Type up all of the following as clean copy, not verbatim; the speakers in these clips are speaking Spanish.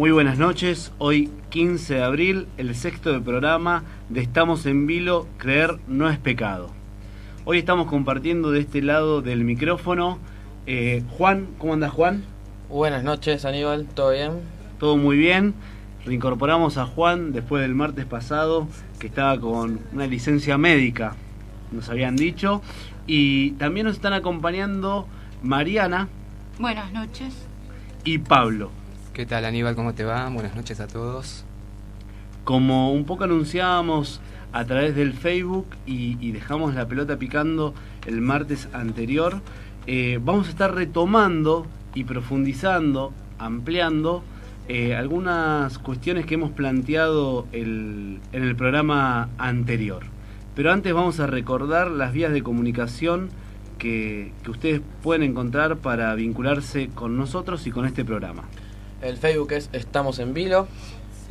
Muy buenas noches, hoy 15 de abril, el sexto del programa de Estamos en Vilo, Creer no es pecado. Hoy estamos compartiendo de este lado del micrófono. Juan, ¿cómo andas, Juan? Buenas noches, Aníbal, ¿todo bien? Todo muy bien. Reincorporamos a Juan después del martes pasado, que estaba con una licencia médica, nos habían dicho. Y también nos están acompañando Mariana. Buenas noches. Y Pablo. ¿Qué tal, Aníbal? ¿Cómo te va? Buenas noches a todos. Como un poco anunciábamos a través del Facebook y dejamos la pelota picando el martes anterior, vamos a estar retomando y profundizando, ampliando algunas cuestiones que hemos planteado en el programa anterior. Pero antes vamos a recordar las vías de comunicación que ustedes pueden encontrar para vincularse con nosotros y con este programa. El Facebook es Estamos en Vilo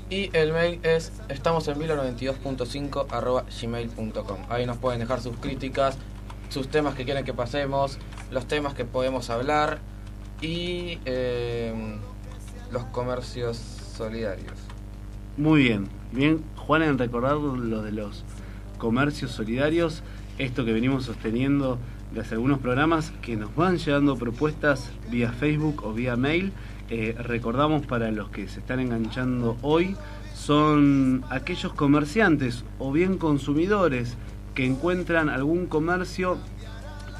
y el mail es estamosenvilo92.5@gmail.com. Ahí nos pueden dejar sus críticas, sus temas que quieren que pasemos, los temas que podemos hablar y los comercios solidarios. Muy bien, Juan, en recordar lo de los comercios solidarios, esto que venimos sosteniendo desde algunos programas, que nos van llegando propuestas vía Facebook o vía mail. Recordamos, para los que se están enganchando hoy, son aquellos comerciantes o bien consumidores que encuentran algún comercio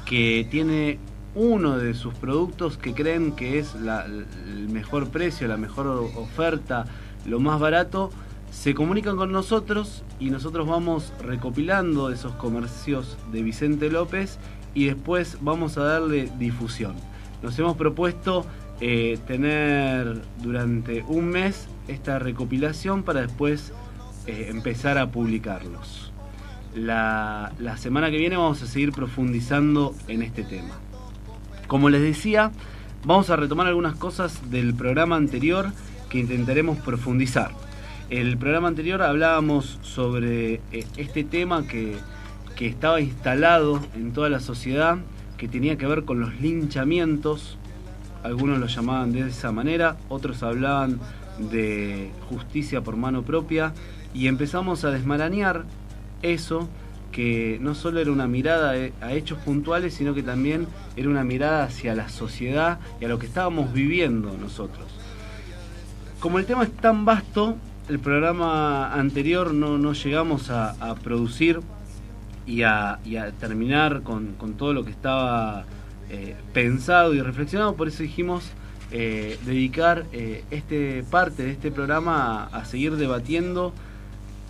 que tiene uno de sus productos que creen que es el mejor precio, la mejor oferta, lo más barato. Se comunican con nosotros y nosotros vamos recopilando esos comercios de Vicente López y después vamos a darle difusión. Nos hemos propuesto tener durante un mes esta recopilación para después empezar a publicarlos. La semana que viene vamos a seguir profundizando en este tema. Como les decía, vamos a retomar algunas cosas del programa anterior que intentaremos profundizar. El programa anterior hablábamos sobre este tema que estaba instalado en toda la sociedad, que tenía que ver con los linchamientos. Algunos lo llamaban de esa manera, otros hablaban de justicia por mano propia, y empezamos a desmarañar eso, que no solo era una mirada a hechos puntuales, sino que también era una mirada hacia la sociedad y a lo que estábamos viviendo nosotros. Como el tema es tan vasto, el programa anterior no llegamos a producir y a terminar con todo lo que estaba pensado y reflexionado. Por eso dijimos dedicar parte de este programa a seguir debatiendo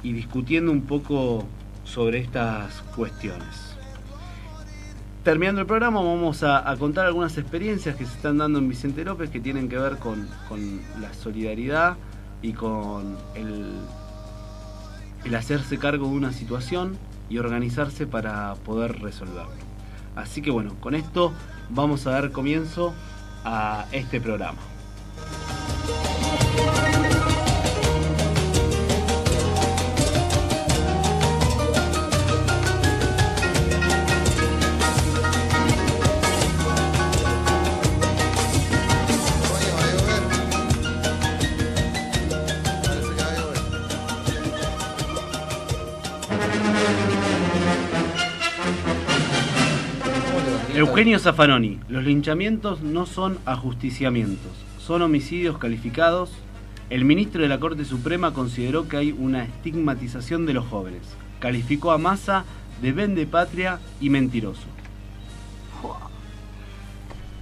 y discutiendo un poco sobre estas cuestiones. Terminando el programa, vamos a contar algunas experiencias que se están dando en Vicente López, que tienen que ver con la solidaridad y con el hacerse cargo de una situación y organizarse para poder resolverlo. Así que bueno, con esto vamos a dar comienzo a este programa. Eugenio Zaffaroni: los linchamientos no son ajusticiamientos, son homicidios calificados. El ministro de la Corte Suprema consideró que hay una estigmatización de los jóvenes. Calificó a Massa de vendepatria y mentiroso.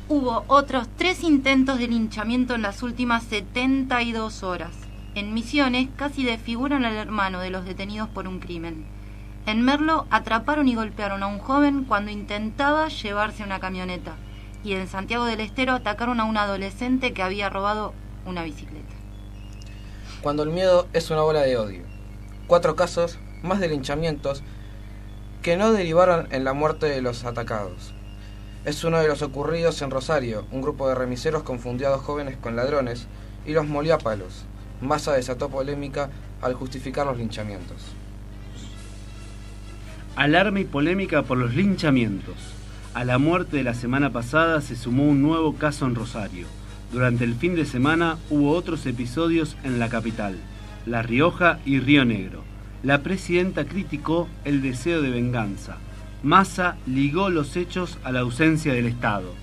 Hubo otros 3 intentos de linchamiento en las últimas 72 horas. En Misiones casi desfiguran al hermano de los detenidos por un crimen. En Merlo atraparon y golpearon a un joven cuando intentaba llevarse una camioneta. Y en Santiago del Estero atacaron a un adolescente que había robado una bicicleta. Cuando el miedo es una bola de odio. 4 casos más de linchamientos que no derivaron en la muerte de los atacados. Es uno de los ocurridos en Rosario. Un grupo de remiseros confundió a 2 jóvenes con ladrones y los molió a palos. Massa desató polémica al justificar los linchamientos. Alarma y polémica por los linchamientos. A la muerte de la semana pasada se sumó un nuevo caso en Rosario. Durante el fin de semana hubo otros episodios en la capital, La Rioja y Río Negro. La presidenta criticó el deseo de venganza. Massa ligó los hechos a la ausencia del Estado.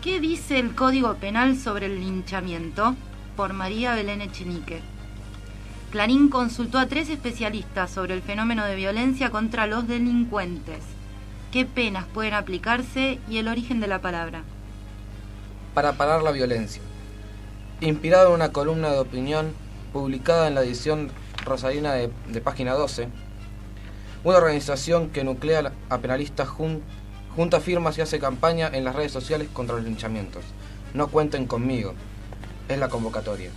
¿Qué dice el Código Penal sobre el linchamiento? Por María Belén Echenique. Clarín consultó a 3 especialistas sobre el fenómeno de violencia contra los delincuentes. ¿Qué penas pueden aplicarse y el origen de la palabra? Para parar la violencia. Inspirado en una columna de opinión publicada en la edición rosarina de Página 12, una organización que nuclea a penalistas junta firmas y hace campaña en las redes sociales contra los linchamientos. No cuenten conmigo. Es la convocatoria.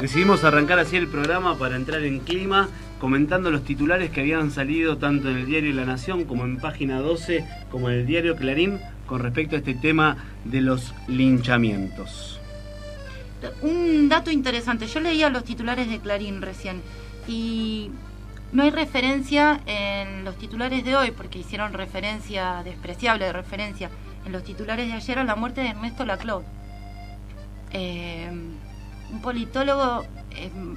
Decidimos arrancar así el programa para entrar en clima, comentando los titulares que habían salido tanto en el diario La Nación como en Página 12, como en el diario Clarín, con respecto a este tema de los linchamientos. Un dato interesante, yo leía los titulares de Clarín recién y no hay referencia en los titulares de hoy, porque hicieron referencia, despreciable referencia, en los titulares de ayer a la muerte de Ernesto Laclau. Un politólogo,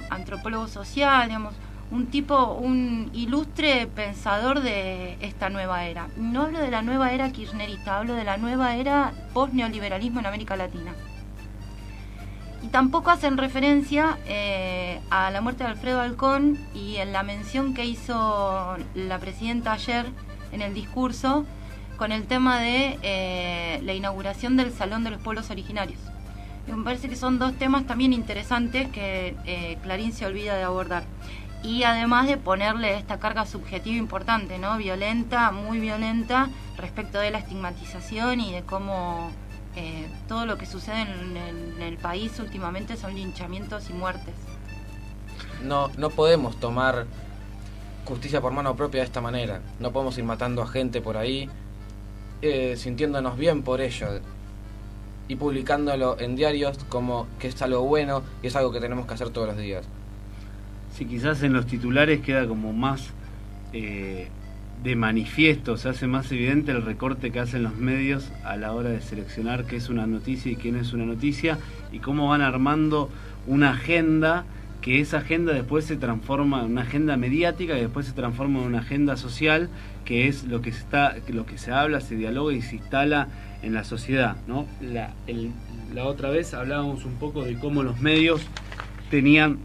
antropólogo social, digamos, un ilustre pensador de esta nueva era. No hablo de la nueva era kirchnerista, hablo de la nueva era post-neoliberalismo en América Latina. Y tampoco hacen referencia a la muerte de Alfredo Alcón y en la mención que hizo la presidenta ayer en el discurso con el tema de la inauguración del Salón de los Pueblos Originarios. Me parece que son 2 temas también interesantes que Clarín se olvida de abordar. Y además de ponerle esta carga subjetiva importante, ¿no? Violenta, muy violenta, respecto de la estigmatización y de cómo todo lo que sucede en el país últimamente son linchamientos y muertes. No podemos tomar justicia por mano propia de esta manera. No podemos ir matando a gente por ahí, sintiéndonos bien por ello. Y publicándolo en diarios como que es algo bueno y es algo que tenemos que hacer todos los días. Sí, quizás en los titulares queda como más de manifiesto, se hace más evidente el recorte que hacen los medios a la hora de seleccionar qué es una noticia y qué no es una noticia, y cómo van armando una agenda, que esa agenda después se transforma en una agenda mediática, que después se transforma en una agenda social, que es lo que se habla, se dialoga y se instala en la sociedad, ¿no? La otra vez hablábamos un poco de cómo los medios tenían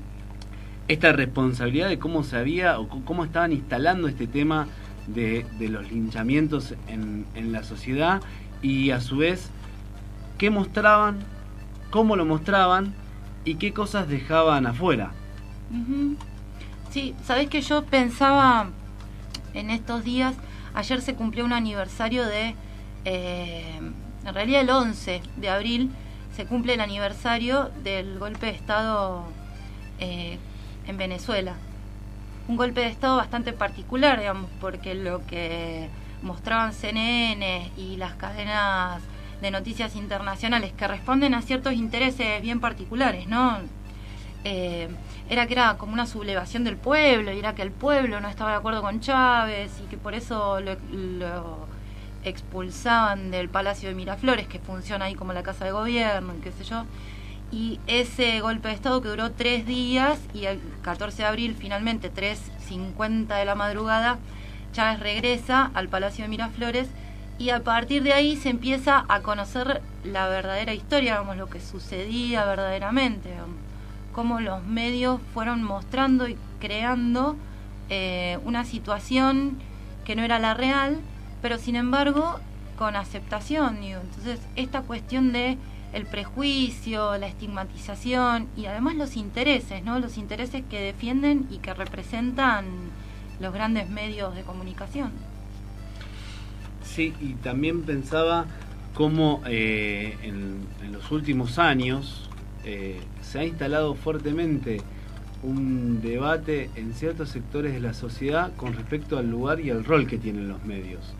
esta responsabilidad de cómo se había o cómo estaban instalando este tema de los linchamientos en la sociedad, y a su vez qué mostraban, cómo lo mostraban y qué cosas dejaban afuera. Uh-huh. Sí, sabés que yo pensaba en estos días, ayer se cumplió un aniversario de en realidad el 11 de abril se cumple el aniversario del golpe de Estado en Venezuela. Un golpe de Estado bastante particular, digamos, porque lo que mostraban CNN y las cadenas de noticias internacionales que responden a ciertos intereses bien particulares, ¿no? Era que era como una sublevación del pueblo, y era que el pueblo no estaba de acuerdo con Chávez y que por eso lo expulsaban del Palacio de Miraflores, que funciona ahí como la casa de gobierno y qué sé yo. Y ese golpe de Estado que duró 3 días, y el 14 de abril finalmente 3:50 de la madrugada Chávez regresa al Palacio de Miraflores, y a partir de ahí se empieza a conocer la verdadera historia, digamos, lo que sucedía verdaderamente, digamos, cómo los medios fueron mostrando y creando una situación que no era la real, pero sin embargo con aceptación, digo. Entonces esta cuestión de el prejuicio, la estigmatización y además los intereses, ¿no? Los intereses que defienden y que representan los grandes medios de comunicación. Sí, y también pensaba cómo en los últimos años se ha instalado fuertemente un debate en ciertos sectores de la sociedad con respecto al lugar y al rol que tienen los medios.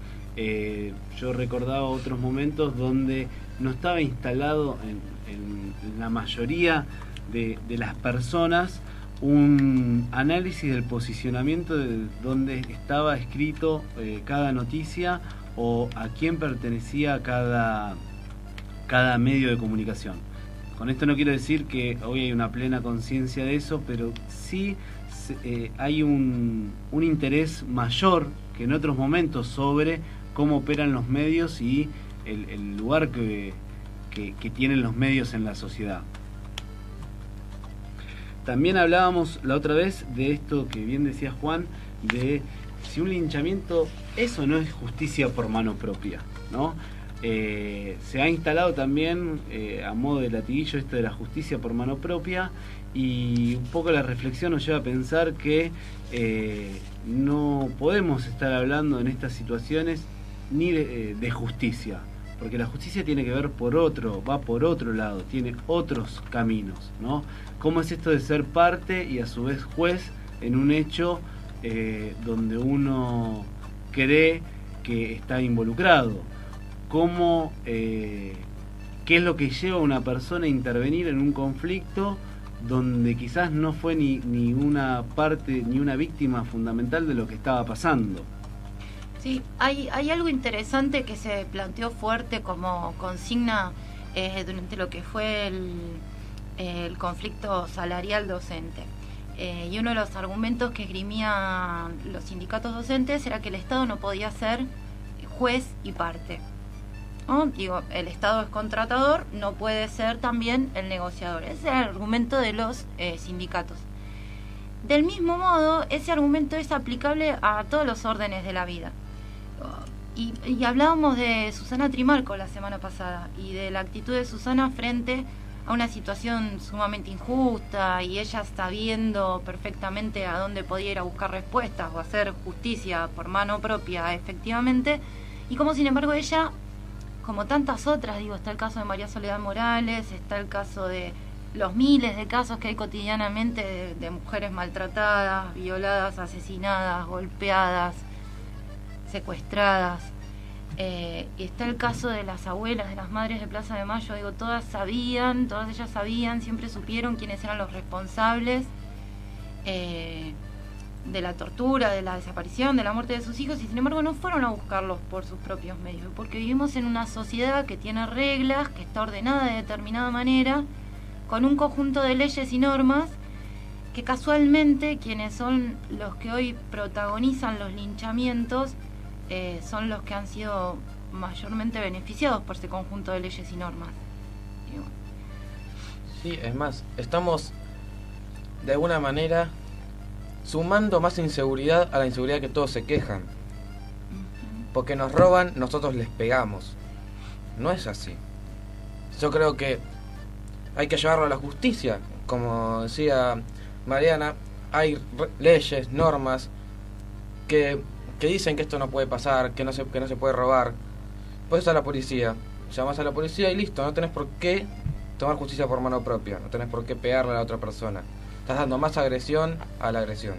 Yo recordaba otros momentos donde no estaba instalado en la mayoría de las personas un análisis del posicionamiento de donde estaba escrito cada noticia o a quién pertenecía cada medio de comunicación. Con esto no quiero decir que hoy hay una plena conciencia de eso, pero sí hay un interés mayor que en otros momentos sobre cómo operan los medios y el lugar que tienen los medios en la sociedad. También hablábamos la otra vez de esto que bien decía Juan, de si un linchamiento es o no es justicia por mano propia, ¿no? Se ha instalado también a modo de latiguillo esto de la justicia por mano propia, y un poco la reflexión nos lleva a pensar que no podemos estar hablando en estas situaciones ni de justicia, porque la justicia tiene que ver va por otro lado, tiene otros caminos, ¿no? ¿Cómo es esto de ser parte y a su vez juez en un hecho donde uno cree que está involucrado? ¿Cómo, qué es lo que lleva a una persona a intervenir en un conflicto donde quizás no fue ni una parte ni una víctima fundamental de lo que estaba pasando? Sí, hay algo interesante que se planteó fuerte como consigna durante lo que fue el conflicto salarial docente. Y uno de los argumentos que esgrimían los sindicatos docentes era que el Estado no podía ser juez y parte, ¿no? Digo, el Estado es contratador, no puede ser también el negociador. Ese es el argumento de los sindicatos. Del mismo modo, ese argumento es aplicable a todos los órdenes de la vida. Y hablábamos de Susana Trimarco la semana pasada y de la actitud de Susana frente a una situación sumamente injusta, y ella sabiendo perfectamente a dónde podía ir a buscar respuestas o hacer justicia por mano propia efectivamente, y como sin embargo ella, como tantas otras, digo, está el caso de María Soledad Morales, está el caso de los miles de casos que hay cotidianamente de mujeres maltratadas, violadas, asesinadas, golpeadas, secuestradas. Y está el caso de las abuelas, de las madres de Plaza de Mayo. Digo, todas ellas sabían, siempre supieron quiénes eran los responsables de la tortura, de la desaparición, de la muerte de sus hijos, y sin embargo no fueron a buscarlos por sus propios medios, porque vivimos en una sociedad que tiene reglas, que está ordenada de determinada manera, con un conjunto de leyes y normas, que casualmente quienes son los que hoy protagonizan los linchamientos son los que han sido mayormente beneficiados por ese conjunto de leyes y normas. Sí, es más, estamos de alguna manera sumando más inseguridad a la inseguridad que todos se quejan. Porque nos roban, nosotros les pegamos. No es así. Yo creo que hay que llevarlo a la justicia. Como decía Mariana, hay leyes, normas que dicen que esto no puede pasar, que no se puede robar. Puedes ir a la policía, llamas a la policía y listo, no tenés por qué tomar justicia por mano propia, no tenés por qué pegarle a la otra persona. Estás dando más agresión a la agresión.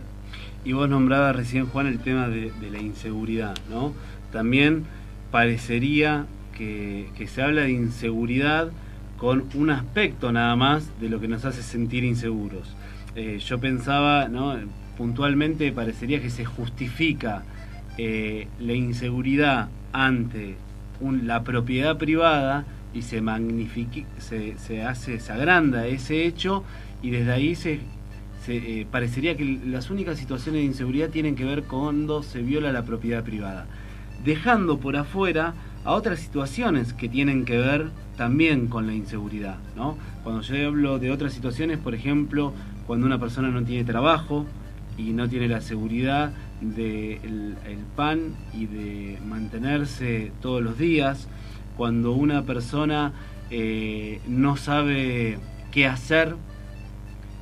Y vos nombrabas recién, Juan, el tema de la inseguridad, ¿no? También parecería que se habla de inseguridad con un aspecto nada más de lo que nos hace sentir inseguros. Yo pensaba, ¿no?, puntualmente parecería que se justifica la inseguridad ante la propiedad privada y se magnifica, se agranda ese hecho, y desde ahí parecería que las únicas situaciones de inseguridad tienen que ver cuando se viola la propiedad privada, dejando por afuera a otras situaciones que tienen que ver también con la inseguridad, ¿no? Cuando yo hablo de otras situaciones, por ejemplo, cuando una persona no tiene trabajo y no tiene la seguridad del pan y de mantenerse todos los días, cuando una persona no sabe qué hacer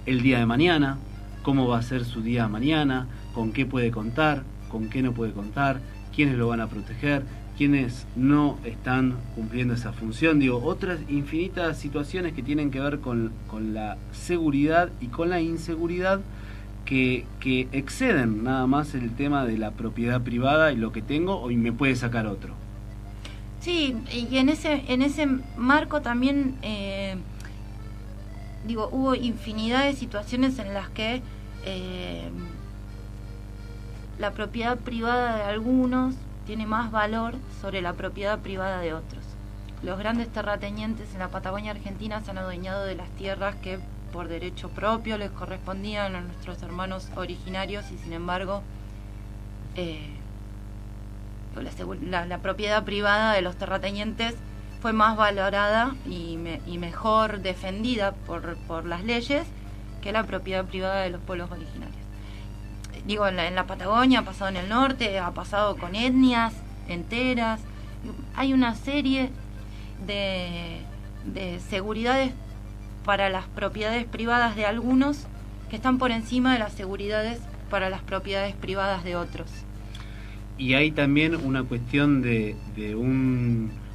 el día de mañana, cómo va a ser su día de mañana, con qué puede contar, con qué no puede contar, quiénes lo van a proteger, quiénes no están cumpliendo esa función. Digo, otras infinitas situaciones que tienen que ver con la seguridad y con la inseguridad, que exceden nada más el tema de la propiedad privada y lo que tengo, y me puede sacar otro. Sí, y en ese marco también, hubo infinidad de situaciones en las que la propiedad privada de algunos tiene más valor sobre la propiedad privada de otros. Los grandes terratenientes en la Patagonia Argentina se han adueñado de las tierras que por derecho propio les correspondían a nuestros hermanos originarios, y sin embargo la propiedad privada de los terratenientes fue más valorada y mejor defendida por las leyes que la propiedad privada de los pueblos originarios. En la Patagonia, ha pasado en el norte, ha pasado con etnias enteras. Hay una serie de seguridades para las propiedades privadas de algunos que están por encima de las seguridades para las propiedades privadas de otros. Y hay también una cuestión de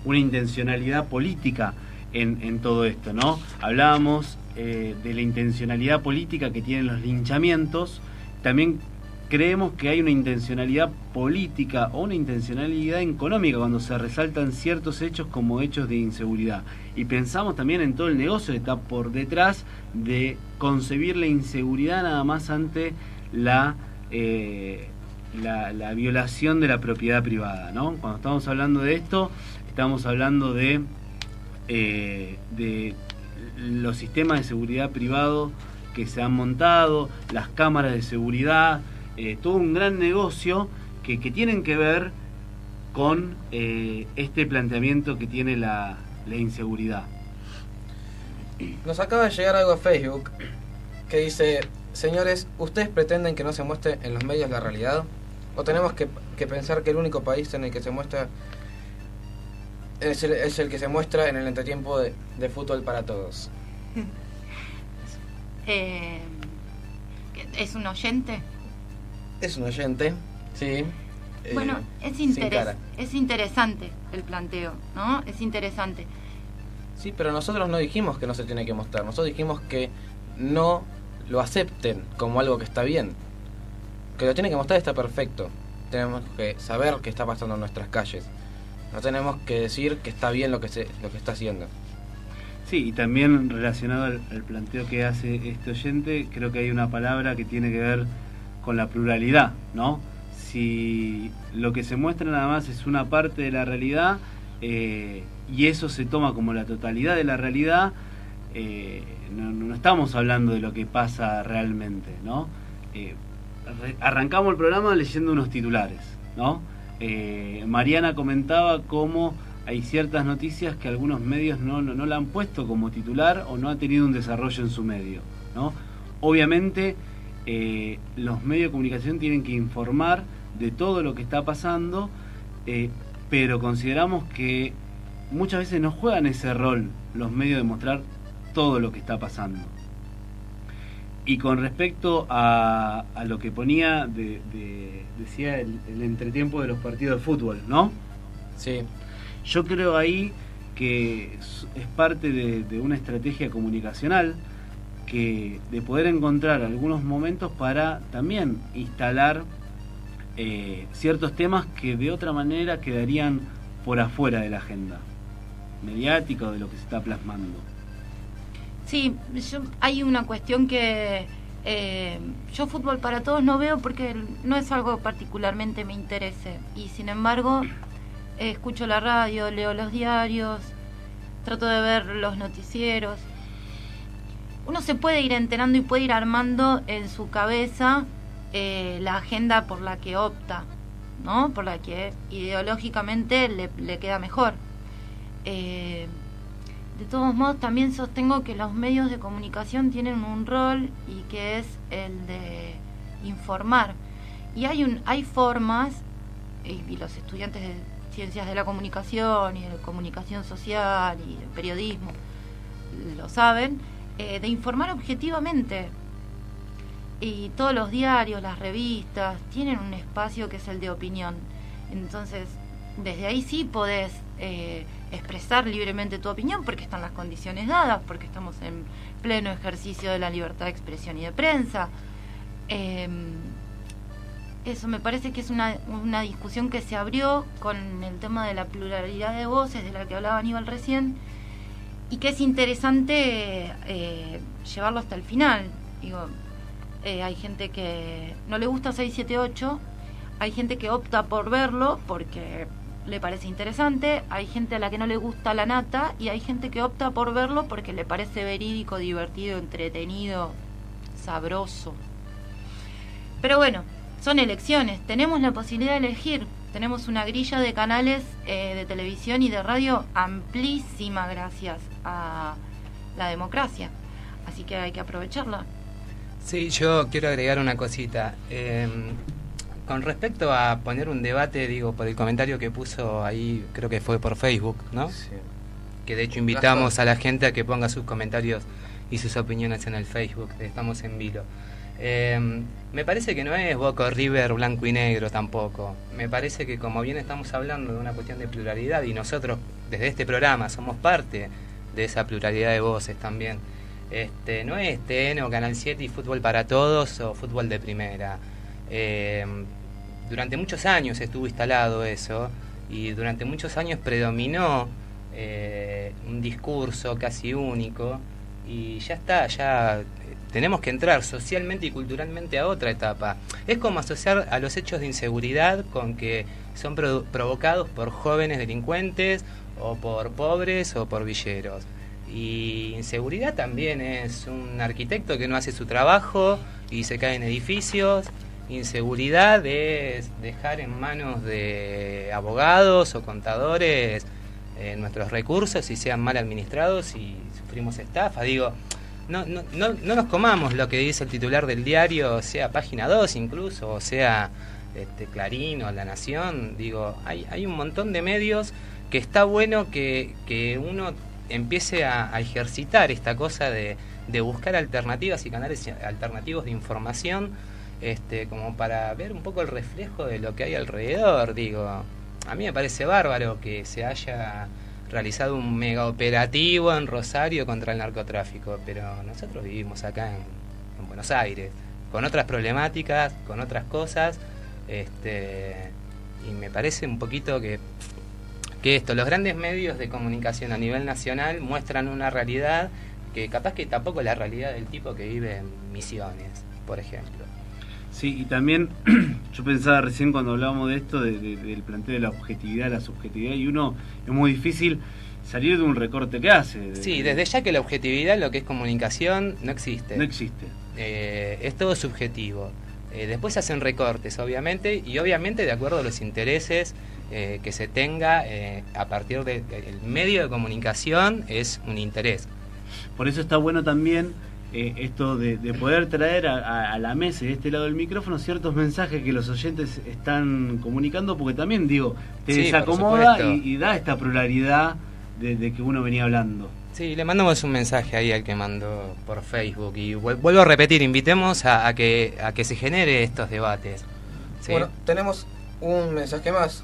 una intencionalidad política en todo esto, ¿no? Hablábamos de la intencionalidad política que tienen los linchamientos. También creemos que hay una intencionalidad política o una intencionalidad económica cuando se resaltan ciertos hechos como hechos de inseguridad. Y pensamos también en todo el negocio que está por detrás de concebir la inseguridad nada más ante la violación de la propiedad privada, ¿no? Cuando estamos hablando de esto, estamos hablando de los sistemas de seguridad privados que se han montado, las cámaras de seguridad, todo un gran negocio que tienen que ver con este planteamiento que tiene la inseguridad. Nos acaba de llegar algo a Facebook que dice: señores, ¿ustedes pretenden que no se muestre en los medios la realidad? ¿O tenemos que pensar que el único país en el que se muestra es el que se muestra en el entretiempo de fútbol para todos? ¿Es un oyente? Es un oyente, sí. Bueno, es interesante el planteo, ¿no? Es interesante. Sí, pero nosotros no dijimos que no se tiene que mostrar. Nosotros dijimos que no lo acepten como algo que está bien. Que lo tiene que mostrar está perfecto. Tenemos que saber qué está pasando en nuestras calles. No tenemos que decir que está bien lo que está haciendo. Sí, y también relacionado al planteo que hace este oyente, creo que hay una palabra que tiene que ver con la pluralidad, ¿no? Si lo que se muestra nada más es una parte de la realidad y eso se toma como la totalidad de la realidad, no estamos hablando de lo que pasa realmente, ¿no? Arrancamos el programa leyendo unos titulares, ¿no? Mariana comentaba cómo hay ciertas noticias que algunos medios no la han puesto como titular o no ha tenido un desarrollo en su medio, ¿no? Obviamente los medios de comunicación tienen que informar de todo lo que está pasando, pero consideramos que muchas veces no juegan ese rol los medios de mostrar todo lo que está pasando. Y con respecto a lo que ponía, decía el entretiempo de los partidos de fútbol, ¿no? Sí. Yo creo ahí que es parte de una estrategia comunicacional de poder encontrar algunos momentos para también instalar ciertos temas que de otra manera quedarían por afuera de la agenda mediática o de lo que se está plasmando. Sí, hay una cuestión que yo fútbol para todos no veo porque no es algo que particularmente me interese, y sin embargo escucho la radio, leo los diarios, trato de ver los noticieros. Uno se puede ir enterando y puede ir armando en su cabeza la agenda por la que opta, ¿no? Por la que ideológicamente le queda mejor. De todos modos, también sostengo que los medios de comunicación tienen un rol, y que es el de informar. Y hay formas, y los estudiantes de ciencias de la comunicación y de comunicación social y de periodismo lo saben, de informar objetivamente. Y todos los diarios, las revistas, tienen un espacio que es el de opinión. Entonces, desde ahí sí podés expresar libremente tu opinión, porque están las condiciones dadas, porque estamos en pleno ejercicio de la libertad de expresión y de prensa. Eso me parece que es una discusión que se abrió con el tema de la pluralidad de voces de la que hablaba Aníbal recién, y que es interesante llevarlo hasta el final. Digo, hay gente que no le gusta 678, hay gente que opta por verlo porque le parece interesante, hay gente a la que no le gusta la nata, y hay gente que opta por verlo porque le parece verídico, divertido, entretenido, sabroso. Pero bueno, son elecciones, tenemos la posibilidad de elegir, tenemos una grilla de canales de televisión y de radio amplísima gracias a la democracia, así que hay que aprovecharla. Sí, yo quiero agregar una cosita. Con respecto a poner un debate, digo, por el comentario que puso ahí, creo que fue por Facebook, ¿no? Sí. Que de hecho invitamos a la gente a que ponga sus comentarios y sus opiniones en el Facebook, estamos en vilo. Me parece que no es Boca o River blanco y negro tampoco. Me parece que, como bien estamos hablando de una cuestión de pluralidad, y nosotros desde este programa somos parte de esa pluralidad de voces también, no es TN o Canal 7 y Fútbol para Todos o Fútbol de Primera. Durante muchos años estuvo instalado eso, y durante muchos años predominó un discurso casi único, y ya está, ya tenemos que entrar socialmente y culturalmente a otra etapa. Es como asociar a los hechos de inseguridad con que son provocados por jóvenes delincuentes o por pobres o por villeros. Y inseguridad también es un arquitecto que no hace su trabajo y se cae en edificios. Inseguridad es dejar en manos de abogados o contadores nuestros recursos y sean mal administrados y sufrimos estafa. Digo, no nos comamos lo que dice el titular del diario, sea Página 2 incluso, o sea Clarín o La Nación. Digo, hay un montón de medios que está bueno que uno empiece a ejercitar esta cosa de buscar alternativas y canales alternativos de información, como para ver un poco el reflejo de lo que hay alrededor. Digo, a mí me parece bárbaro que se haya realizado un mega operativo en Rosario contra el narcotráfico, pero nosotros vivimos acá en Buenos Aires, con otras problemáticas, con otras cosas, y me parece un poquito que los grandes medios de comunicación a nivel nacional muestran una realidad que capaz que tampoco es la realidad del tipo que vive en Misiones, por ejemplo. Sí, y también yo pensaba recién cuando hablábamos de esto, del planteo de la objetividad, la subjetividad, y uno es muy difícil salir de un recorte que hace. Sí, desde ya que la objetividad, lo que es comunicación, no existe. No existe. Es todo subjetivo. Después se hacen recortes, obviamente, y obviamente de acuerdo a los intereses que se tenga a partir del medio de comunicación, es un interés. Por eso está bueno también esto de poder traer a la mesa y de este lado del micrófono ciertos mensajes que los oyentes están comunicando, porque también, digo, te desacomoda y da esta pluralidad de que uno venía hablando. Sí, le mandamos un mensaje ahí al que mandó por Facebook, y vuelvo a repetir, invitemos a que se genere estos debates. ¿Sí? Bueno, tenemos un mensaje más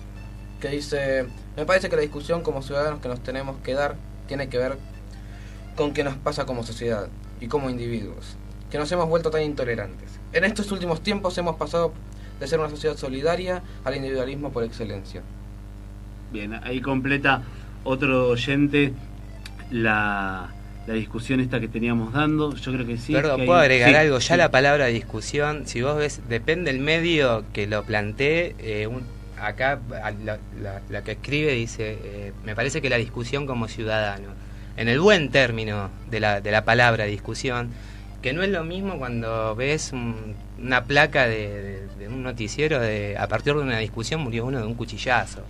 que dice: me parece que la discusión como ciudadanos que nos tenemos que dar tiene que ver con qué nos pasa como sociedad y como individuos, que nos hemos vuelto tan intolerantes. En estos últimos tiempos hemos pasado de ser una sociedad solidaria al individualismo por excelencia. Bien, ahí completa otro oyente la discusión esta que teníamos dando. Yo creo que sí. Perdón, ¿puedo agregar algo? Ya la palabra discusión, si vos ves, depende del medio que lo plantee. Acá la que escribe dice, me parece que la discusión como ciudadano, en el buen término de la palabra discusión, que no es lo mismo cuando ves una placa de un noticiero a partir de una discusión murió uno de un cuchillazo.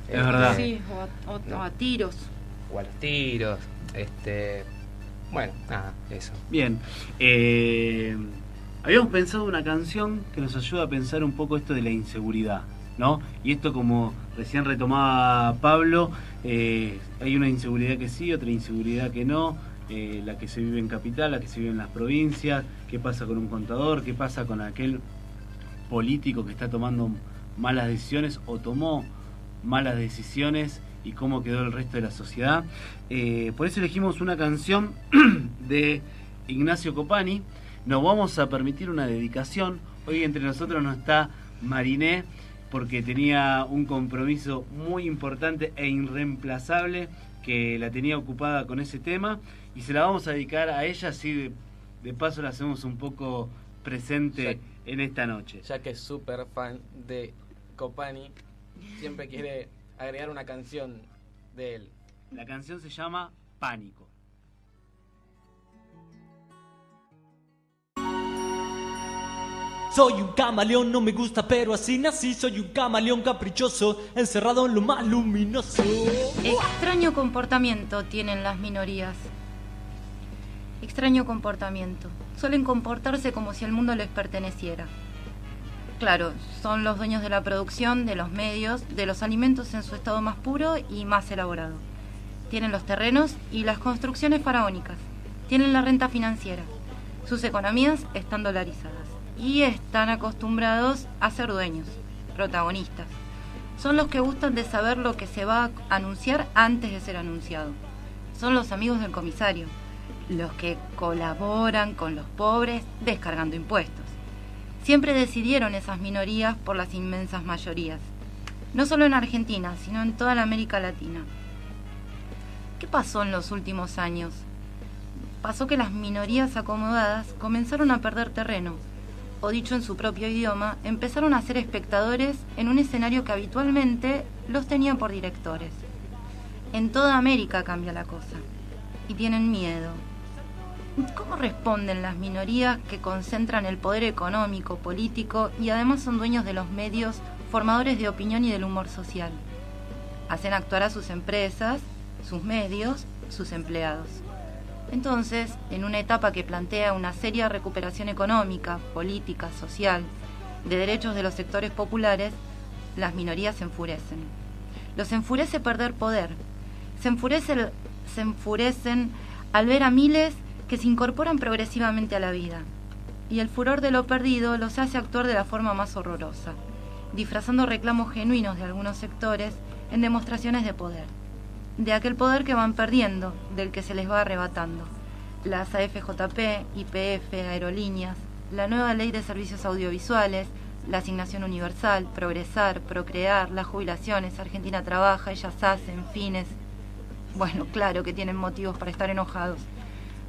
Es verdad. Sí, o a tiros. O a los tiros. Bueno, nada, eso. Bien. Habíamos pensado una canción que nos ayuda a pensar un poco esto de la inseguridad, ¿no? Y esto, como recién retomaba Pablo, hay una inseguridad que sí, otra inseguridad que no, la que se vive en capital, la que se vive en las provincias, qué pasa con un contador, qué pasa con aquel político que está tomando malas decisiones o tomó malas decisiones y cómo quedó el resto de la sociedad. Por eso elegimos una canción de Ignacio Copani, nos vamos a permitir una dedicación. Hoy entre nosotros no está Mariné, porque tenía un compromiso muy importante e irreemplazable que la tenía ocupada con ese tema, y se la vamos a dedicar a ella, así de paso la hacemos un poco presente en esta noche. Ya que es súper fan de Copani, siempre quiere agregar una canción de él. La canción se llama Pánico. Soy un camaleón, no me gusta, pero así nací. Soy un camaleón caprichoso, encerrado en lo más luminoso. Extraño comportamiento tienen las minorías. Extraño comportamiento. Suelen comportarse como si el mundo les perteneciera. Claro, son los dueños de la producción, de los medios, de los alimentos en su estado más puro y más elaborado. Tienen los terrenos y las construcciones faraónicas. Tienen la renta financiera. Sus economías están dolarizadas. Y están acostumbrados a ser dueños, protagonistas. Son los que gustan de saber lo que se va a anunciar antes de ser anunciado. Son los amigos del comisario, los que colaboran con los pobres descargando impuestos. Siempre decidieron esas minorías por las inmensas mayorías. No solo en Argentina, sino en toda la América Latina. ¿Qué pasó en los últimos años? Pasó que las minorías acomodadas comenzaron a perder terreno, o dicho en su propio idioma, empezaron a ser espectadores en un escenario que habitualmente los tenía por directores. En toda América cambia la cosa, y tienen miedo. ¿Cómo responden las minorías que concentran el poder económico, político y además son dueños de los medios, formadores de opinión y del humor social? Hacen actuar a sus empresas, sus medios, sus empleados. Entonces, en una etapa que plantea una seria recuperación económica, política, social, de derechos de los sectores populares, las minorías se enfurecen. Los enfurece perder poder. Se enfurecen al ver a miles que se incorporan progresivamente a la vida. Y el furor de lo perdido los hace actuar de la forma más horrorosa, disfrazando reclamos genuinos de algunos sectores en demostraciones de poder. De aquel poder que van perdiendo, del que se les va arrebatando. Las AFJP, YPF, aerolíneas, la nueva ley de servicios audiovisuales, la asignación universal, Progresar, Procrear, las jubilaciones, Argentina Trabaja, Ellas Hacen, Fines. Bueno, claro que tienen motivos para estar enojados.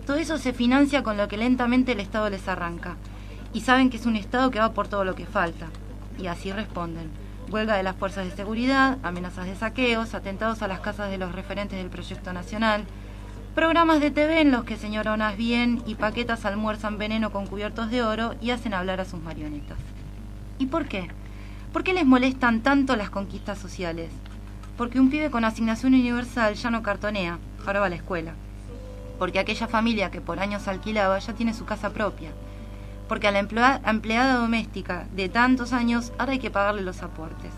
Todo eso se financia con lo que lentamente el Estado les arranca. Y saben que es un Estado que va por todo lo que falta. Y así responden. Huelga de las fuerzas de seguridad, amenazas de saqueos, atentados a las casas de los referentes del proyecto nacional, programas de TV en los que señoronas bien y paquetas almuerzan veneno con cubiertos de oro y hacen hablar a sus marionetas. ¿Y por qué? ¿Por qué les molestan tanto las conquistas sociales? Porque un pibe con asignación universal ya no cartonea, ahora va a la escuela. Porque aquella familia que por años alquilaba ya tiene su casa propia. Porque a la empleada doméstica de tantos años ahora hay que pagarle los aportes.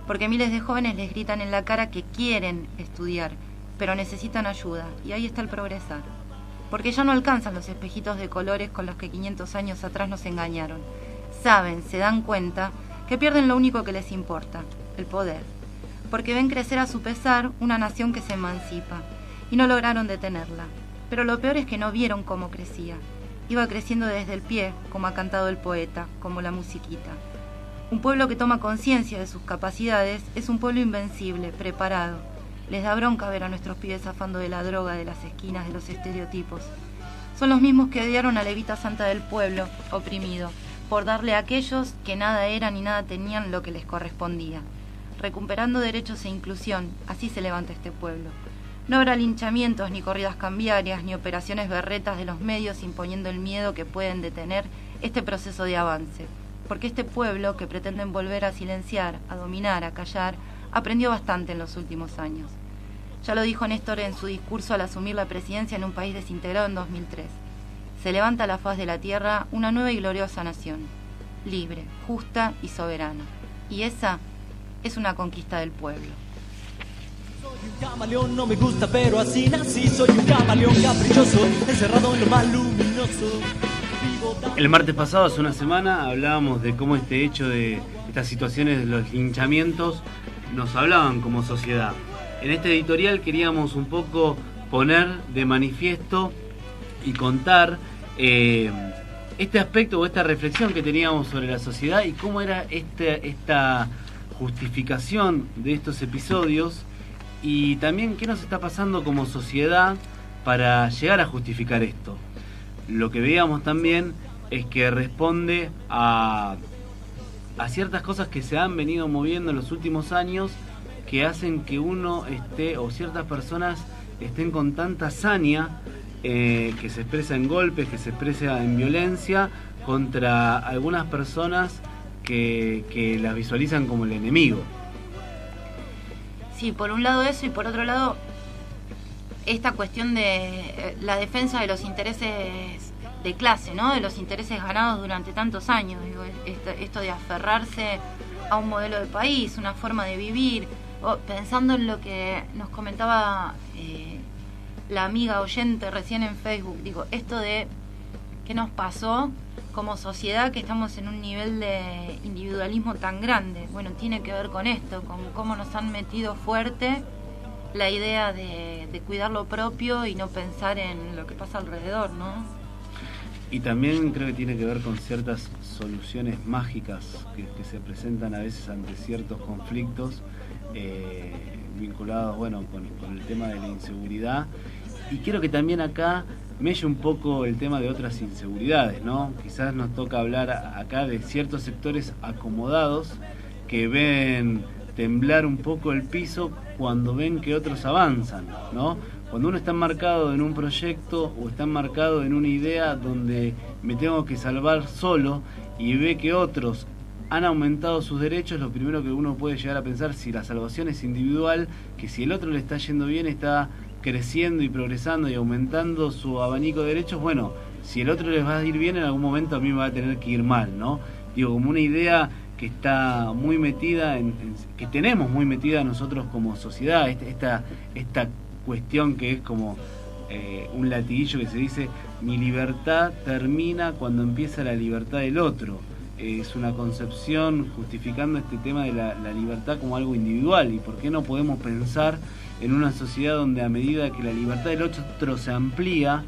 Porque miles de jóvenes les gritan en la cara que quieren estudiar, pero necesitan ayuda, y ahí está el progresar. Porque ya no alcanzan los espejitos de colores con los que 500 años atrás nos engañaron. Saben, se dan cuenta, que pierden lo único que les importa, el poder. Porque ven crecer a su pesar una nación que se emancipa, y no lograron detenerla. Pero lo peor es que no vieron cómo crecía. Iba creciendo desde el pie, como ha cantado el poeta, como la musiquita. Un pueblo que toma conciencia de sus capacidades es un pueblo invencible, preparado. Les da bronca ver a nuestros pibes zafando de la droga, de las esquinas, de los estereotipos. Son los mismos que odiaron a la levita santa del pueblo, oprimido, por darle a aquellos que nada eran ni nada tenían lo que les correspondía. Recuperando derechos e inclusión, así se levanta este pueblo. No habrá linchamientos, ni corridas cambiarias, ni operaciones berretas de los medios imponiendo el miedo que pueden detener este proceso de avance. Porque este pueblo, que pretenden volver a silenciar, a dominar, a callar, aprendió bastante en los últimos años. Ya lo dijo Néstor en su discurso al asumir la presidencia en un país desintegrado en 2003. Se levanta a la faz de la tierra una nueva y gloriosa nación, libre, justa y soberana. Y esa es una conquista del pueblo. Soy un camaleón, no me gusta, pero así nací. Soy un camaleón caprichoso, encerrado en lo más luminoso. El martes pasado, hace una semana, hablábamos de cómo este hecho de estas situaciones de los linchamientos nos hablaban como sociedad. En este editorial queríamos un poco poner de manifiesto y contar este aspecto o esta reflexión que teníamos sobre la sociedad y cómo era esta justificación de estos episodios, y también qué nos está pasando como sociedad para llegar a justificar esto. Lo que veíamos también es que responde a ciertas cosas que se han venido moviendo en los últimos años, que hacen que uno esté, o ciertas personas estén con tanta saña, que se expresa en golpes, que se expresa en violencia contra algunas personas que las visualizan como el enemigo. Sí, por un lado eso, y por otro lado esta cuestión de la defensa de los intereses de clase, ¿no? De los intereses ganados durante tantos años. Digo, esto de aferrarse a un modelo de país, una forma de vivir, pensando en lo que nos comentaba la amiga oyente recién en Facebook. Digo, esto de qué nos pasó como sociedad, que estamos en un nivel de individualismo tan grande. Bueno, tiene que ver con esto, con cómo nos han metido fuerte la idea de cuidar lo propio y no pensar en lo que pasa alrededor, ¿no? Y también creo que tiene que ver con ciertas soluciones mágicas que se presentan a veces ante ciertos conflictos vinculados, bueno, con el tema de la inseguridad. Y quiero que también acá melle un poco el tema de otras inseguridades, ¿no? Quizás nos toca hablar acá de ciertos sectores acomodados que ven temblar un poco el piso cuando ven que otros avanzan, ¿no? Cuando uno está enmarcado en un proyecto o está enmarcado en una idea donde me tengo que salvar solo y ve que otros han aumentado sus derechos, lo primero que uno puede llegar a pensar, si la salvación es individual, que si el otro le está yendo bien, está creciendo y progresando y aumentando su abanico de derechos, bueno, si el otro les va a ir bien, en algún momento a mí me va a tener que ir mal, ¿no? Digo, como una idea que está muy metida, que tenemos muy metida nosotros como sociedad, esta cuestión que es como un latiguillo que se dice: mi libertad termina cuando empieza la libertad del otro. Es una concepción justificando este tema de la libertad como algo individual. ¿Y por qué no podemos pensar en una sociedad donde, a medida que la libertad del otro se amplía,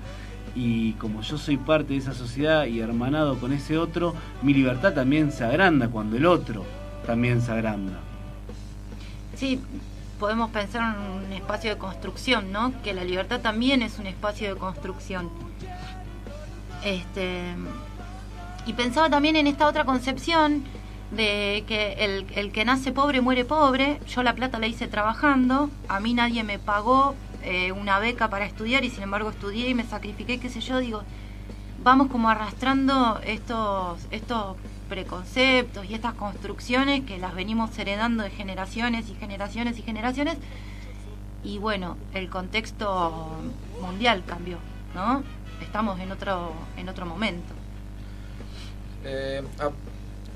y como yo soy parte de esa sociedad y hermanado con ese otro, mi libertad también se agranda cuando el otro también se agranda? Sí, podemos pensar en un espacio de construcción, ¿no? Que la libertad también es un espacio de construcción. Y pensaba también en esta otra concepción de que el que nace pobre muere pobre. Yo la plata la hice trabajando, a mí nadie me pagó una beca para estudiar y sin embargo estudié y me sacrifiqué, qué sé yo. Digo, vamos como arrastrando estos preconceptos y estas construcciones que las venimos heredando de generaciones y generaciones y generaciones, y bueno, el contexto mundial cambió, ¿no? Estamos en otro momento.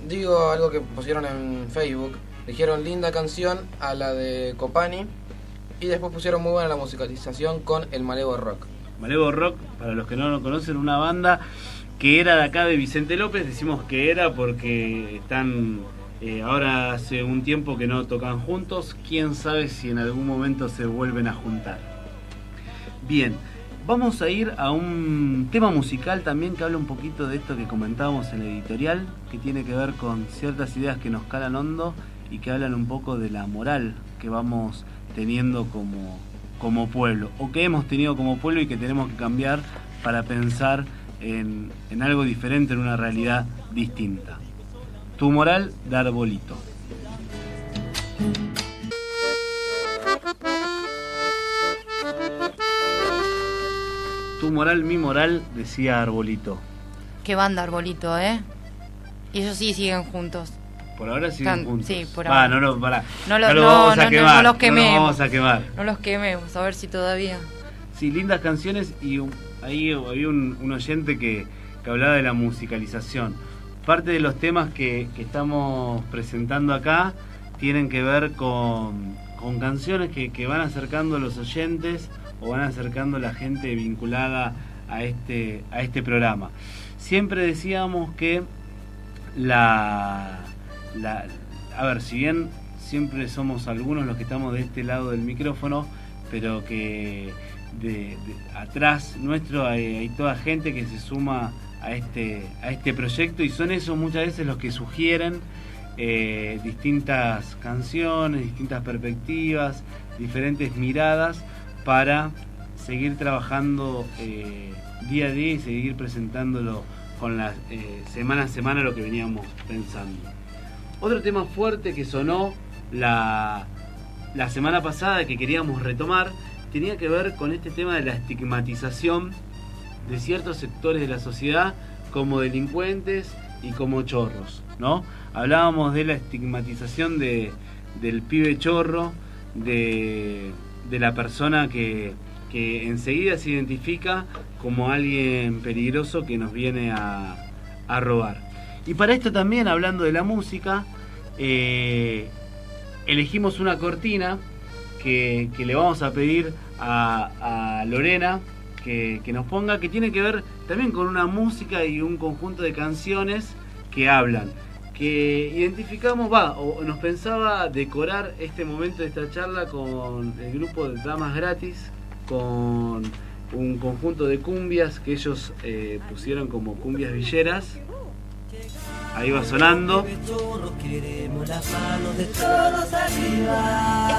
Digo algo que pusieron en Facebook. Dijeron linda canción a la de Copani, y después pusieron muy buena la musicalización con el Malevo Rock. Malevo Rock, para los que no lo conocen, una banda que era de acá de Vicente López. Decimos que era porque están ahora hace un tiempo que no tocan juntos. Quién sabe si en algún momento se vuelven a juntar. Bien, vamos a ir a un tema musical también que habla un poquito de esto que comentábamos en la editorial, que tiene que ver con ciertas ideas que nos calan hondo y que hablan un poco de la moral que vamos teniendo como pueblo, o que hemos tenido como pueblo y que tenemos que cambiar para pensar en algo diferente, en una realidad distinta. Tu moral, de Arbolito. Tu moral, mi moral, decía Arbolito. Qué banda Arbolito, ¿eh? Y ellos sí siguen juntos. Por ahora siguen juntos. Sí, por ahora. No los quememos. No los quememos, a ver si todavía. Sí, lindas canciones, y ahí había un oyente que hablaba de la musicalización. Parte de los temas que estamos presentando acá tienen que ver con canciones que van acercando a los oyentes o van acercando a la gente vinculada a este programa. Siempre decíamos que a ver, si bien siempre somos algunos los que estamos de este lado del micrófono, pero que de atrás nuestro hay toda gente que se suma a este proyecto, y son esos muchas veces los que sugieren distintas canciones, distintas perspectivas, diferentes miradas para seguir trabajando día a día y seguir presentándolo con la semana a semana lo que veníamos pensando. Otro tema fuerte que sonó la semana pasada que queríamos retomar tenía que ver con este tema de la estigmatización de ciertos sectores de la sociedad como delincuentes y como chorros, ¿no? Hablábamos de la estigmatización del pibe chorro, de la persona que enseguida se identifica como alguien peligroso que nos viene a robar. Y para esto también, hablando de la música, elegimos una cortina que le vamos a pedir a Lorena que nos ponga, que tiene que ver también con una música y un conjunto de canciones que hablan, que identificamos, o nos pensaba decorar este momento de esta charla con el grupo de Damas Gratis, con un conjunto de cumbias que ellos pusieron como cumbias villeras. Ahí va sonando. Esta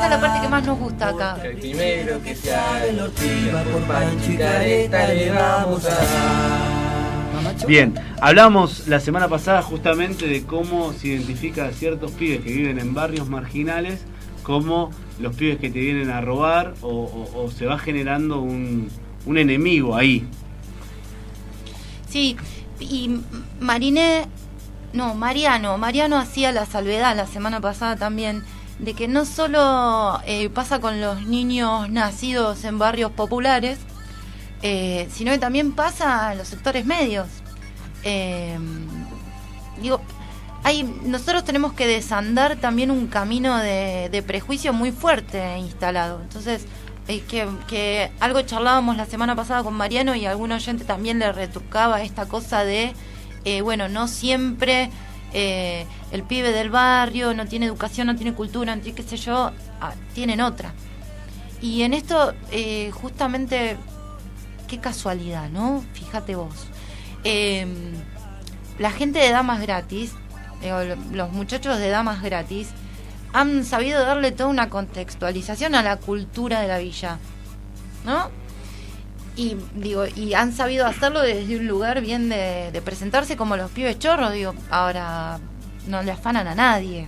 es la parte que más nos gusta acá. El primero que sea el Ortiva, por Pancho y Careta le vamos a dar. Bien, hablamos la semana pasada justamente de cómo se identifica a ciertos pibes que viven en barrios marginales como los pibes que te vienen a robar, o se va generando un enemigo ahí. Sí, y Mariano hacía la salvedad la semana pasada también de que no solo pasa con los niños nacidos en barrios populares, sino que también pasa en los sectores medios. Nosotros tenemos que desandar también un camino de prejuicio muy fuerte instalado. Entonces, que algo charlábamos la semana pasada con Mariano, y algún oyente también le retrucaba esta cosa de no siempre el pibe del barrio no tiene educación, no tiene cultura, no tiene qué sé yo, tienen otra. Y en esto justamente, qué casualidad, ¿no? Fíjate vos, la gente de Damas Gratis, los muchachos de Damas Gratis han sabido darle toda una contextualización a la cultura de la villa, ¿no? Y han sabido hacerlo desde un lugar bien de presentarse como los pibes chorros. Ahora no le afanan a nadie.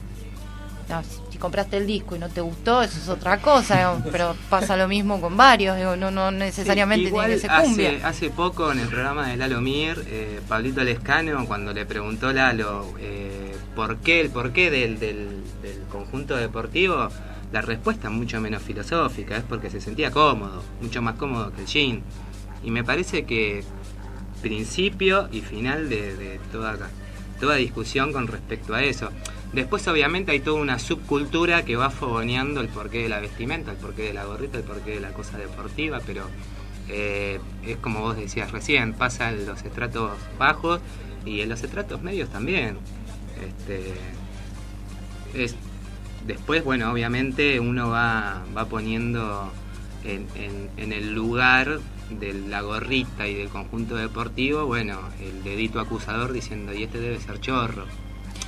No, si compraste el disco y no te gustó, eso es otra cosa, pero pasa lo mismo con varios, no necesariamente tiene que ser cumbia. Hace poco en el programa de Lalo Mier, Pablito Lescano, cuando le preguntó Lalo el porqué del conjunto deportivo, la respuesta es mucho menos filosófica, es porque se sentía cómodo, mucho más cómodo que el jean. Y me parece que principio y final de toda discusión con respecto a eso. Después obviamente hay toda una subcultura que va fogoneando el porqué de la vestimenta, el porqué de la gorrita, el porqué de la cosa deportiva, pero es como vos decías recién, pasa en los estratos bajos y en los estratos medios también. Después, obviamente uno va poniendo en el lugar de la gorrita y del conjunto deportivo, el dedito acusador diciendo, y este debe ser chorro.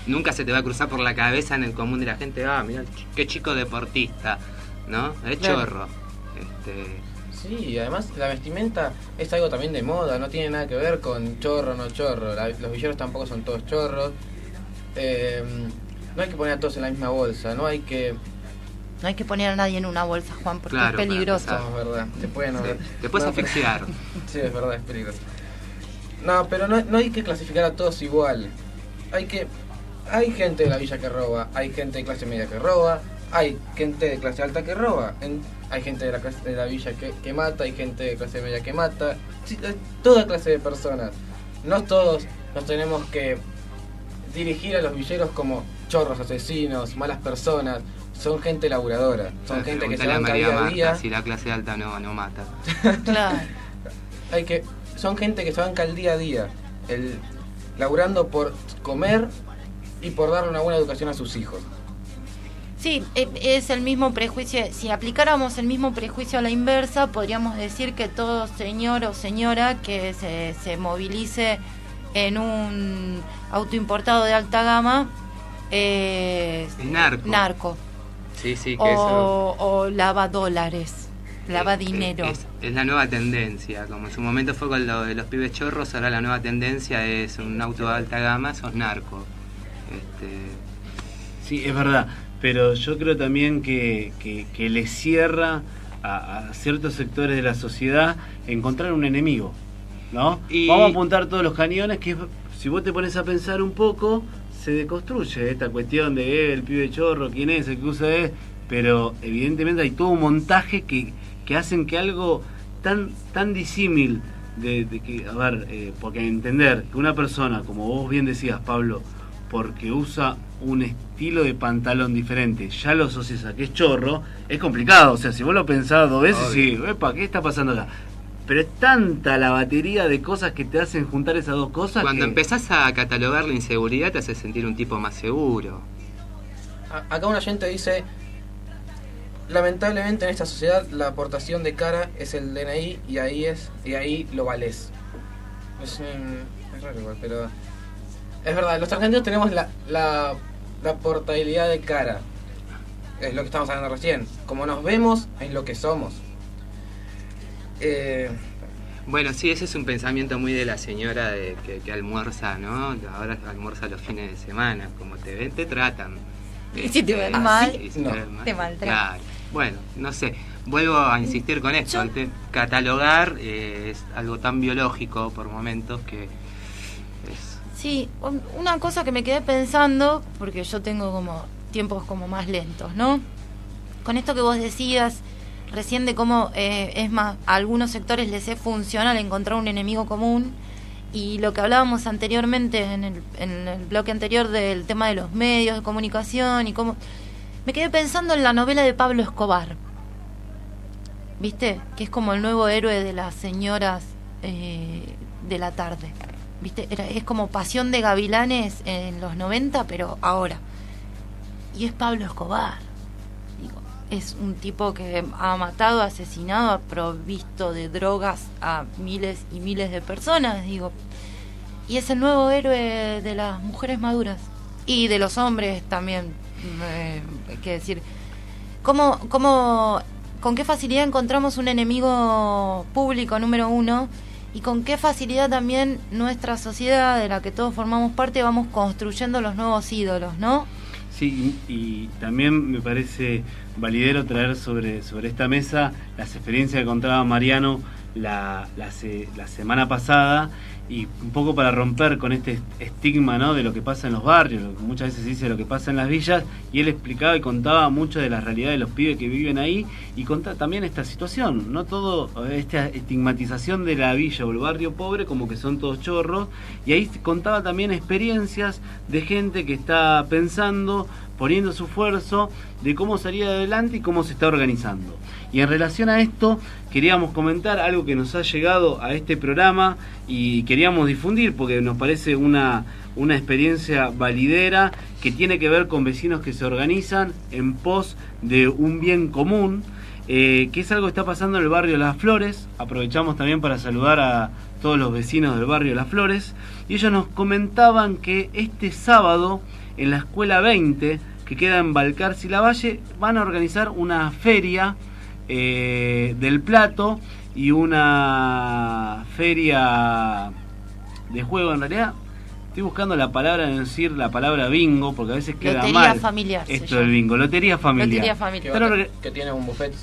Nunca se te va a cruzar por la cabeza en el común de la gente, mirá, qué chico deportista, ¿no? Es chorro. Sí, además la vestimenta es algo también de moda, no tiene nada que ver con chorro o no chorro. Los villeros tampoco son todos chorros. No hay que poner a todos en la misma bolsa, no hay que poner a nadie en una bolsa, Juan, porque claro, es peligroso. No, es verdad, te puedes asfixiar. Sí, es verdad, es peligroso. No, pero no hay que clasificar a todos igual. Hay gente de la villa que roba, hay gente de clase media que roba, hay gente de clase alta que roba, hay gente de la villa que mata, hay gente de clase media que mata, sí, hay toda clase de personas. No todos nos tenemos que dirigir a los villeros como chorros, asesinos, malas personas. Son gente laburadora, son gente que se banca día a día. Si la clase alta no mata. Claro. Son gente que se banca el día a día, laburando por comer y por darle una buena educación a sus hijos. Sí, es el mismo prejuicio. Si aplicáramos el mismo prejuicio a la inversa, podríamos decir que todo señor o señora que se movilice en un auto importado de alta gama es narco. Sí, que eso... O lava dólares, lava dinero. Es la nueva tendencia, como en su momento fue con lo de los pibes chorros, ahora la nueva tendencia es un auto de alta gama, sos narco. Sí, es verdad, pero yo creo también que le cierra a ciertos sectores de la sociedad encontrar un enemigo, ¿no? Vamos a apuntar todos los cañones, que si vos te pones a pensar un poco, se deconstruye esta cuestión de el pibe chorro, quién es, el que usa es, pero evidentemente hay todo un montaje que hacen que algo tan disímil de que, a ver, porque entender que una persona, como vos bien decías, Pablo, porque usa un estilo de pantalón diferente, ya lo asocias a que es chorro, es complicado. O sea, si vos lo pensás 2 veces, sí, epa, ¿qué está pasando acá? Pero es tanta la batería de cosas que te hacen juntar esas dos cosas. Cuando empezás a catalogar la inseguridad, te hace sentir un tipo más seguro. Acá un oyente dice: lamentablemente en esta sociedad la aportación de cara es el DNI y ahí lo valés. Es raro igual, pero es verdad, los argentinos tenemos la portabilidad de cara. Es lo que estamos hablando recién. Como nos vemos, es lo que somos. Bueno, sí, ese es un pensamiento muy de la señora que almuerza, ¿no? Ahora almuerza los fines de semana. Como te ven, te tratan. Y si te ven mal, te maltratan. Claro. Bueno, no sé. Vuelvo a insistir con esto. Catalogar es algo tan biológico por momentos que es... Sí, una cosa que me quedé pensando, porque yo tengo como tiempos como más lentos, ¿no? Con esto que vos decías recién de cómo es más, a algunos sectores les es funcional encontrar un enemigo común, y lo que hablábamos anteriormente en el bloque anterior del tema de los medios de comunicación y cómo... Me quedé pensando en la novela de Pablo Escobar, ¿viste? Que es como el nuevo héroe de las señoras de la tarde, ¿viste? Es como Pasión de Gavilanes en los 90, pero ahora. Y es Pablo Escobar. Digo, es un tipo que ha matado, asesinado, ha provisto de drogas a miles y miles de personas, digo. Y es el nuevo héroe de las mujeres maduras. Y de los hombres también, hay que decir. ¿Con qué facilidad encontramos un enemigo público número uno? Y con qué facilidad también nuestra sociedad, de la que todos formamos parte, vamos construyendo los nuevos ídolos, ¿no? Sí, y también me parece validero traer sobre esta mesa las experiencias que contaba Mariano la semana pasada, y un poco para romper con este estigma, ¿no?, de lo que pasa en los barrios, lo que muchas veces se dice lo que pasa en las villas, y él explicaba y contaba mucho de la realidad de los pibes que viven ahí, y contaba también esta situación, no todo, esta estigmatización de la villa o el barrio pobre como que son todos chorros, y ahí contaba también experiencias de gente que está pensando, poniendo su esfuerzo de cómo salir adelante y cómo se está organizando. Y en relación a esto, queríamos comentar algo que nos ha llegado a este programa y queríamos difundir porque nos parece una experiencia validera que tiene que ver con vecinos que se organizan en pos de un bien común, que es algo que está pasando en el barrio Las Flores. Aprovechamos también para saludar a todos los vecinos del barrio Las Flores, y ellos nos comentaban que este sábado en la Escuela 20, que queda en Balcarce y Lavalle, van a organizar una feria del plato y una feria de juego. En realidad estoy buscando la palabra, en decir la palabra bingo, porque a veces queda lotería mal familiar, esto del bingo, lotería familiar. Que tiene un buffet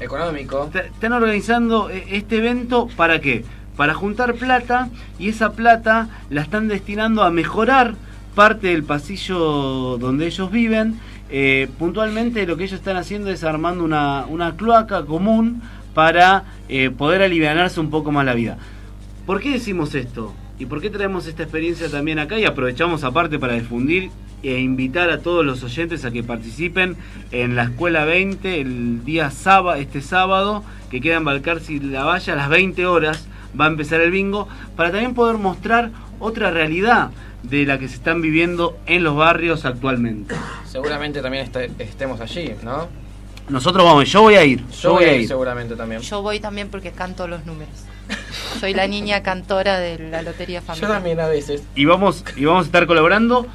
económico. Están organizando este evento, ¿para qué? Para juntar plata, y esa plata la están destinando a mejorar parte del pasillo donde ellos viven. Puntualmente lo que ellos están haciendo es armando una cloaca común para poder alivianarse un poco más la vida. ¿Por qué decimos esto? ¿Y por qué traemos esta experiencia también acá? Y aprovechamos aparte para difundir e invitar a todos los oyentes a que participen en la Escuela 20 el día este sábado, que queda en Balcarce y Lavalle a las 20 horas. Va a empezar el bingo, para también poder mostrar otra realidad de la que se están viviendo en los barrios actualmente. Seguramente también estemos allí, ¿no? Nosotros vamos, yo voy a ir. Yo voy a ir seguramente también. Yo voy también porque canto los números. Soy la niña cantora de la Lotería Familiar. Yo también a veces. Y vamos a estar colaborando.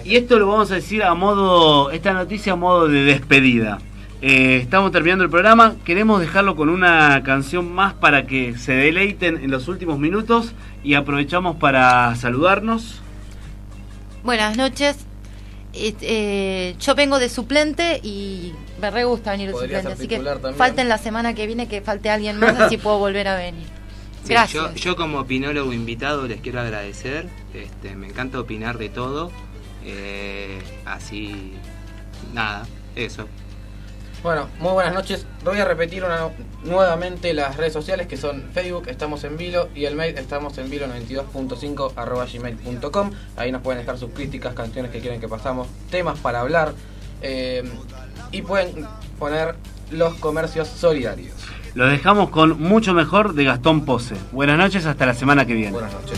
Y esto lo vamos a decir a modo, esta noticia a modo de despedida. Estamos terminando el programa, queremos dejarlo con una canción más para que se deleiten en los últimos minutos y aprovechamos para saludarnos. Buenas noches. Yo vengo de suplente y me re gusta venir de Podría suplente, así ser que titular también. falten la semana que viene, que falte alguien más, así puedo volver a venir. Sí, Gracias. yo como opinólogo invitado les quiero agradecer. Me encanta opinar de todo. Así, nada, eso. Bueno, muy buenas noches. Voy a repetir nuevamente las redes sociales, que son Facebook, estamos en Vilo, y el mail, estamos en vilo92.5@gmail.com. Ahí nos pueden dejar sus críticas, canciones que quieren que pasamos, temas para hablar, y pueden poner los comercios solidarios. Lo dejamos con Mucho Mejor de Gastón Pose. Buenas noches, hasta la semana que viene. Buenas noches.